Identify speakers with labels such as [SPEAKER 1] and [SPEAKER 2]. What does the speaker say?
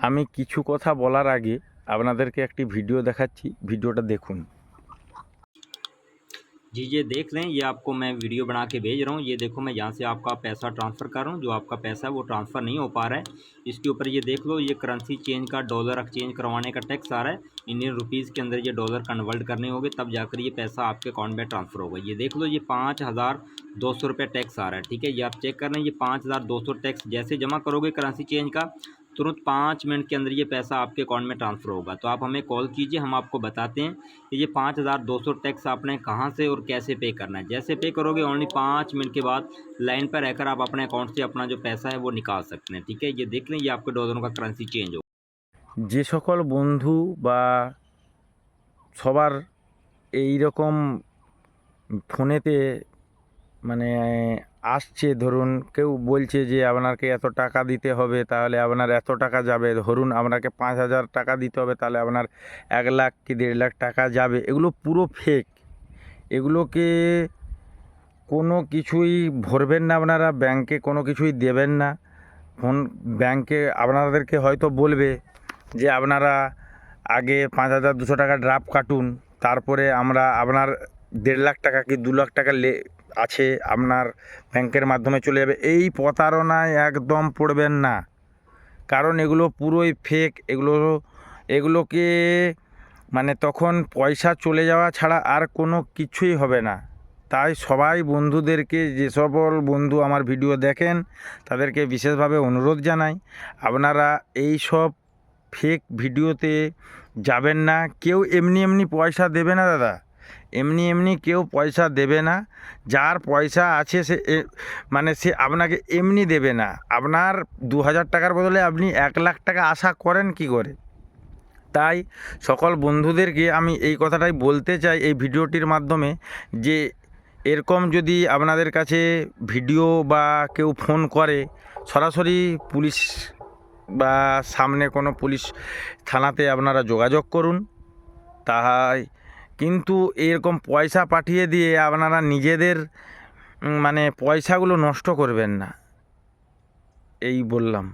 [SPEAKER 1] আমি কিছু কথা বলার আগে আপনাদেরকে একটি ভিডিও দেখাচ্ছি, ভিডিওটা দেখুন।
[SPEAKER 2] जी ये देख लें, ये आपको मैं वीडियो बना के भेज रहा हूँ। ये देखो, मैं यहाँ से आपका पैसा ट्रांसफ़र कर रहा हूँ। जो आपका पैसा है वो ट्रांसफ़र नहीं हो पा रहा है। इसके ऊपर ये देख लो, ये करेंसी चेंज का डॉलर एक्सचेंज करवाने का टैक्स आ रहा है। इंडियन रुपीज़ के अंदर ये डॉलर कन्वर्ट करने होंगे, तब जाकर ये पैसा आपके अकाउंट में ट्रांसफ़र होगा। ये देख लो, ये 5200 रुपये टैक्स आ रहा है। ठीक है, ये आप चेक कर लें। ये 5200 टैक्स जैसे जमा करोगे करेंसी चेंज का, तुरंत 5 मिनट के अंदर ये पैसा आपके अकाउंट में ट्रांसफ़र होगा। तो आप हमें कॉल कीजिए, हम आपको बताते हैं कि ये 5200 टैक्स आपने कहाँ से और कैसे पे करना है। जैसे पे करोगे ओनली 5 मिनट के बाद लाइन पर रहकर आप अपने अकाउंट से अपना जो पैसा है वो निकाल सकते हैं। ठीक है, ये देख लें, ये आपके डॉलरों का करेंसी चेंज होगा।
[SPEAKER 1] যে সকল বন্ধু বা সবার এই রকম ফোনেতে মানে আসছে, ধরুন কেউ বলছে যে আপনাকে এত টাকা দিতে হবে, তাহলে আপনার এত টাকা যাবে। ধরুন আপনাকে 5,000 টাকা দিতে হবে, তাহলে আপনার 1 লাখ কি 1.5 লাখ টাকা যাবে। এগুলো পুরো ফেক। এগুলোকে কোনো কিছুই ভরবেন না আপনারা, ব্যাংকে কোনো কিছুই দেবেন না। ব্যাংকে আপনাদেরকে হয়তো বলবে যে আপনারা আগে 5,200 টাকা ড্রাফট কাটুন, তারপরে আমরা আপনার 1.5 লাখ টাকা কি 2 লাখ টাকা আছে আপনার ব্যাংকের মাধ্যমে চলে যাবে। এই প্রতারণায় একদম পড়বেন না, কারণ এগুলো পুরোই ফেক। এগুলোকে মানে তখন পয়সা চলে যাওয়া ছাড়া আর কোনো কিছুই হবে না। তাই সবাই বন্ধুদেরকে, যে সকল বন্ধু আমার ভিডিও দেখেন তাদেরকে বিশেষভাবে অনুরোধ জানাই, আপনারা এই সব ফেক ভিডিওতে যাবেন না। কেউ এমনি এমনি পয়সা দেবে না দাদা, এমনি এমনি কেউ পয়সা দেবে না। যার পয়সা আছে সে আপনাকে এমনি দেবে না। আপনার 2,000 টাকার বদলে আপনি 1 লাখ টাকা আশা করেন কি করে? তাই সকল বন্ধুদেরকে আমি এই কথাটাই বলতে চাই এই ভিডিওটির মাধ্যমে, যে এরকম যদি আপনাদের কাছে ভিডিও বা কেউ ফোন করে, সরাসরি পুলিশ বা সামনে কোনো পুলিশ থানাতে আপনারা যোগাযোগ করুন। তাই কিন্তু এরকম পয়সা পাঠিয়ে দিয়ে আপনারা নিজেদের মানে পয়সাগুলো নষ্ট করবেন না, এই বললাম।